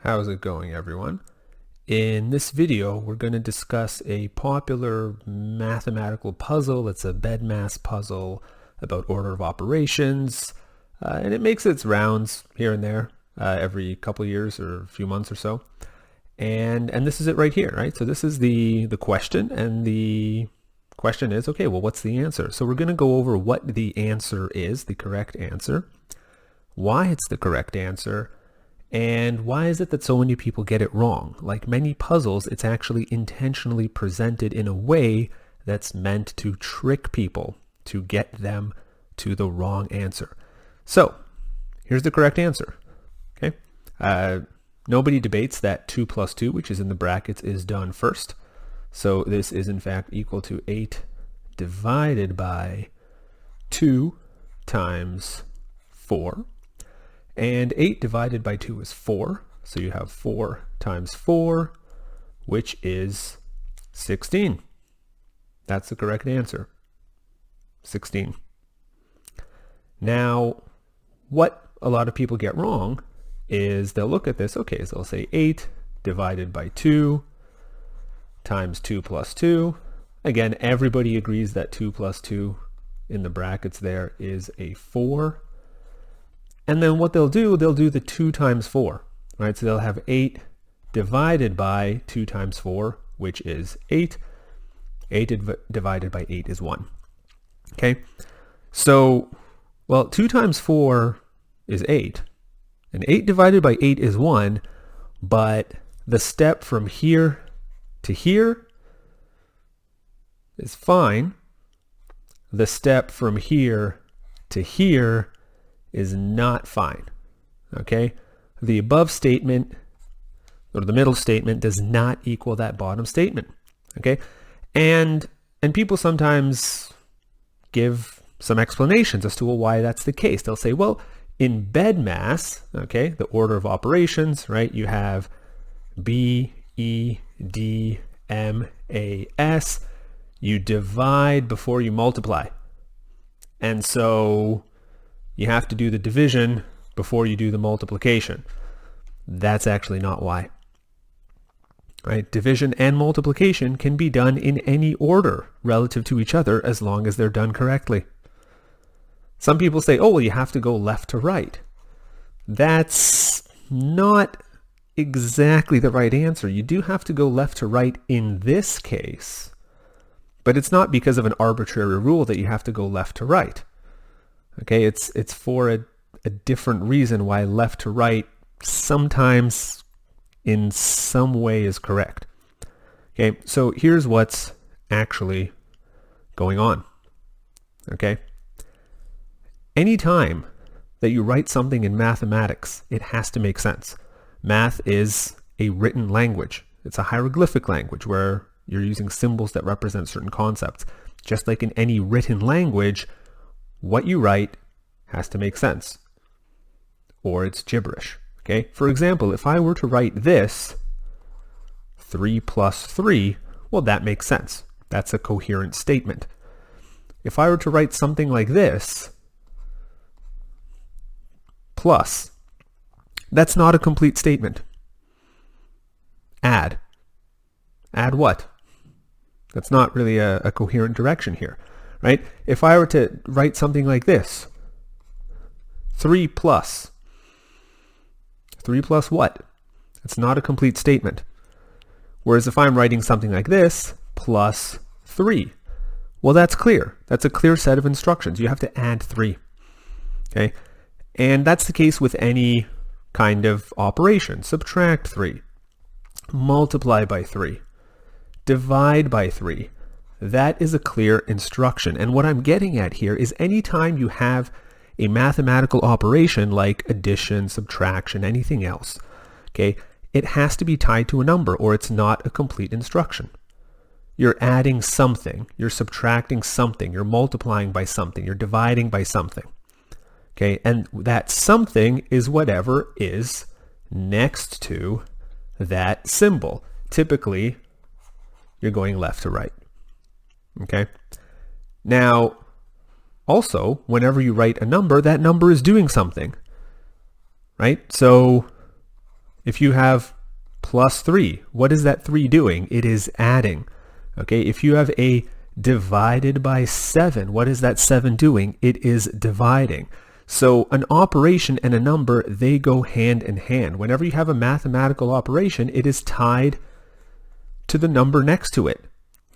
How's it going, everyone? In this video, we're going to discuss a popular mathematical puzzle. It's a BEDMAS puzzle about order of operations, and it makes its rounds here and there every couple years or a few months or so. And this is it right here, right? So this is the question, and the question is, okay, well, what's the answer? So we're going to go over what the answer is, the correct answer, why it's the correct answer, and why is it that so many people get it wrong? Like many puzzles, it's actually intentionally presented in a way that's meant to trick people, to get them to the wrong answer. So here's the correct answer. Okay. Nobody debates that 2 plus 2, which is in the brackets, is done first. So this is in fact equal to 8 divided by 2 times 4. And 8 divided by 2 is 4. So you have 4 times 4, which is 16. That's the correct answer. 16. Now, what a lot of people get wrong is they'll look at this, okay, so they'll say 8 divided by 2 times 2 plus 2. Again, everybody agrees that 2 plus 2 in the brackets there is a 4. And then what they'll do the 2 times 4, right? So they'll have 8 divided by 2 times 4, which is 8. 8 divided by 8 is 1. Okay? So, well, 2 times 4 is 8. And 8 divided by 8 is 1. But the step from here to here is fine. The step from here to here is not fine. Okay? The above statement, or the middle statement, does not equal that bottom statement. Okay? And people sometimes give some explanations as to why that's the case. They'll say, well, in BEDMAS, okay, the order of operations, right, you have B, E, D, M, A, S. You divide before you multiply. And so you have to do the division before you do the multiplication. That's actually not why. Right? Division and multiplication can be done in any order relative to each other as long as they're done correctly. Some people say, oh, well, you have to go left to right. That's not exactly the right answer. You do have to go left to right in this case, but it's not because of an arbitrary rule that you have to go left to right. Okay, it's for a different reason why left to right sometimes in some way is correct. Okay, so here's what's actually going on. Okay, anytime that you write something in mathematics, it has to make sense. Math is a written language. It's a hieroglyphic language where you're using symbols that represent certain concepts. Just like in any written language, what you write has to make sense, or it's gibberish. Okay? For example, if I were to write this, 3 plus 3, well, that makes sense. That's a coherent statement. If I were to write something like this, plus, that's not a complete statement. Add. Add what? That's not really a coherent direction here, right? If I were to write something like this, 3 plus. 3 plus what? It's not a complete statement. Whereas if I'm writing something like this, plus 3, well, that's clear. That's a clear set of instructions. You have to add 3. Okay? And that's the case with any kind of operation. Subtract 3. Multiply by 3. Divide by 3. That is a clear instruction. And what I'm getting at here is anytime you have a mathematical operation like addition, subtraction, anything else, okay, it has to be tied to a number or it's not a complete instruction. You're adding something, you're subtracting something, you're multiplying by something, you're dividing by something. Okay, and that something is whatever is next to that symbol. Typically, you're going left to right. Okay? Now, also, whenever you write a number, that number is doing something. Right? So If you have plus 3, what is that 3 doing? It is adding. Okay, if you have a divided by 7, what is that 7 doing? It is dividing. So an operation and a number, they go hand in hand. Whenever you have a mathematical operation, it is tied to the number next to it.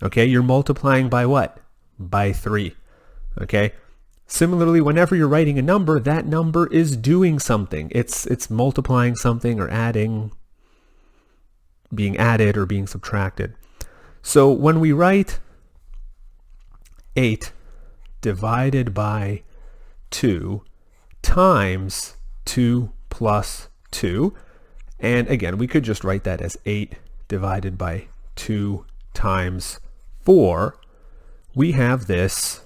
Okay, you're multiplying by what? By 3. Okay, similarly, whenever you're writing a number, that number is doing something. It's multiplying something or adding, being added or being subtracted. So when we write 8 divided by 2 times 2 plus 2, and again, we could just write that as 8 divided by 2 times 4, we have this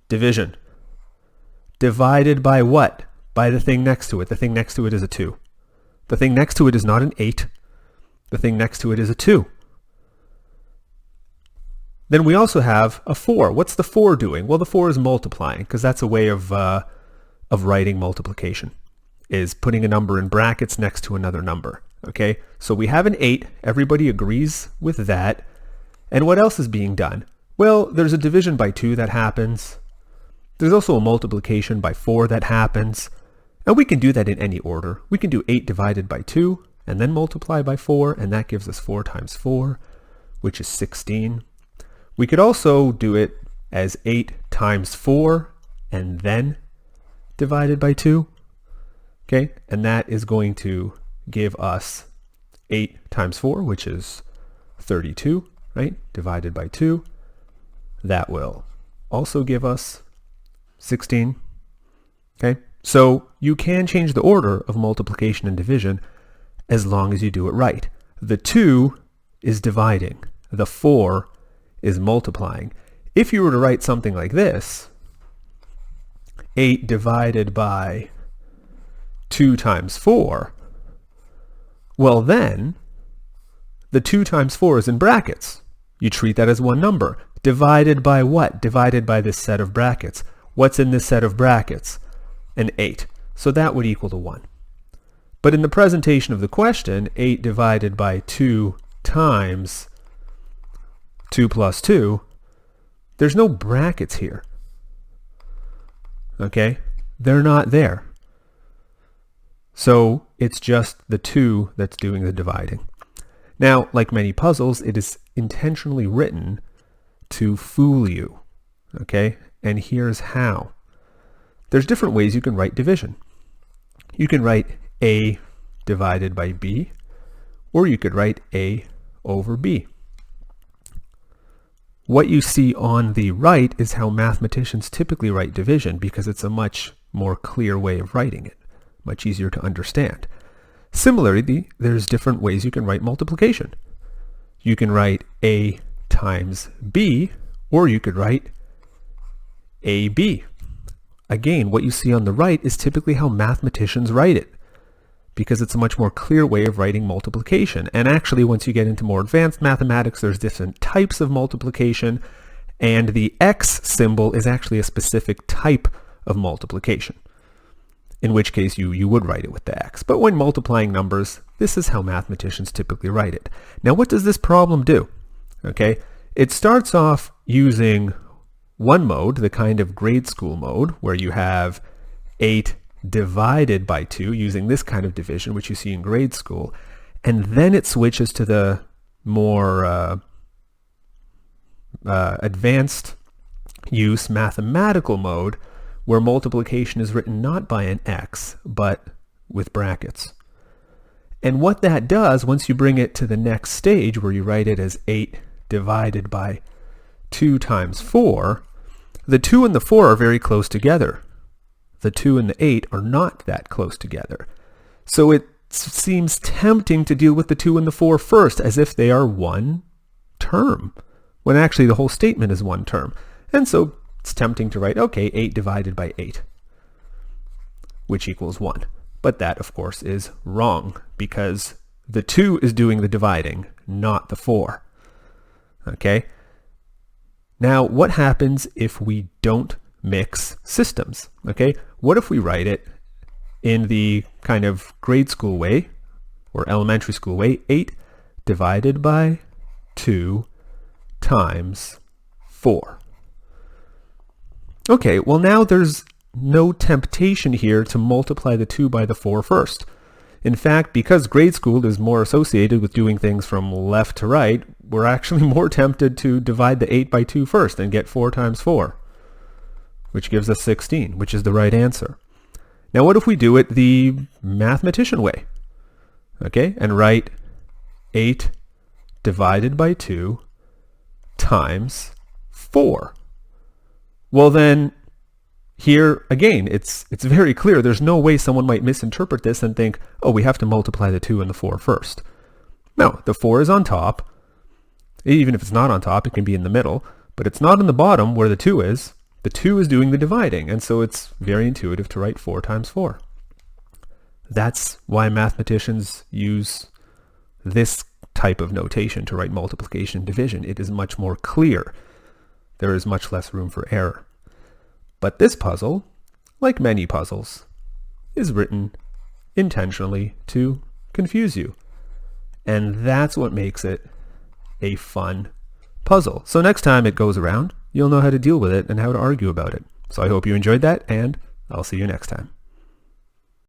division. Divided by what? By the thing next to it. The thing next to it is a 2. The thing next to it is not an 8. The thing next to it is a 2. Then we also have a 4. What's the 4 doing? Well, the 4 is multiplying, because that's a way of writing multiplication, is putting a number in brackets next to another number. Okay, so we have an 8. Everybody agrees with that. And what else is being done? Well, there's a division by 2 that happens. There's also a multiplication by 4 that happens. And we can do that in any order. We can do 8 divided by 2 and then multiply by 4, and that gives us 4 times 4, which is 16. We could also do it as 8 times 4 and then divided by 2. Okay, and that is going to give us 8 times 4, which is 32, right? Divided by 2. That will also give us 16. Okay, so you can change the order of multiplication and division as long as you do it right. The 2 is dividing. The 4 is multiplying. If you were to write something like this, 8 divided by 2 times 4, well then, the 2 times 4 is in brackets. You treat that as one number. Divided by what? Divided by this set of brackets. What's in this set of brackets? An 8. So that would equal to 1. But in the presentation of the question, 8 divided by 2 times 2 plus 2, there's no brackets here. Okay? They're not there. So it's just the 2 that's doing the dividing. Now, like many puzzles, it is intentionally written to fool you. Okay? And here's how. There's different ways you can write division. You can write A divided by B, or you could write A over B. What you see on the right is how mathematicians typically write division, because it's a much more clear way of writing it, much easier to understand. Similarly, there's different ways you can write multiplication. You can write A times B, or you could write AB. Again, what you see on the right is typically how mathematicians write it, because it's a much more clear way of writing multiplication. And actually, once you get into more advanced mathematics, there's different types of multiplication, and the X symbol is actually a specific type of multiplication, in which case you would write it with the X. But when multiplying numbers, this is how mathematicians typically write it. Now, what does this problem do? Okay, it starts off using one mode, the kind of grade school mode, where you have 8 divided by 2 using this kind of division, which you see in grade school, and then it switches to the more advanced use mathematical mode, where multiplication is written not by an X, but with brackets. And what that does, once you bring it to the next stage, where you write it as 8 divided by 2 times 4, the 2 and the 4 are very close together. The 2 and the 8 are not that close together. So it seems tempting to deal with the 2 and the 4 first, as if they are one term, when actually the whole statement is one term. And so it's tempting to write, okay, 8 divided by 8, which equals 1. But that, of course, is wrong, because the 2 is doing the dividing, not the 4. Okay? Now, what happens if we don't mix systems? Okay? What if we write it in the kind of grade school way, or elementary school way, 8 divided by 2 times 4. Okay, well now there's no temptation here to multiply the 2 by the 4 first. In fact, because grade school is more associated with doing things from left to right, we're actually more tempted to divide the 8 by 2 first and get 4 times 4, which gives us 16, which is the right answer. Now what if we do it the mathematician way? Okay, and write 8 divided by 2 times 4. Well then, here again, it's very clear. There's no way someone might misinterpret this and think, oh, we have to multiply the 2 and the 4 first. No, the 4 is on top. Even if it's not on top, it can be in the middle, but it's not on the bottom where the 2 is. The 2 is doing the dividing, and so it's very intuitive to write 4 times 4. That's why mathematicians use this type of notation to write multiplication and division. It is much more clear. There is much less room for error. But this puzzle, like many puzzles, is written intentionally to confuse you. And that's what makes it a fun puzzle. So next time it goes around, you'll know how to deal with it and how to argue about it. So I hope you enjoyed that, and I'll see you next time.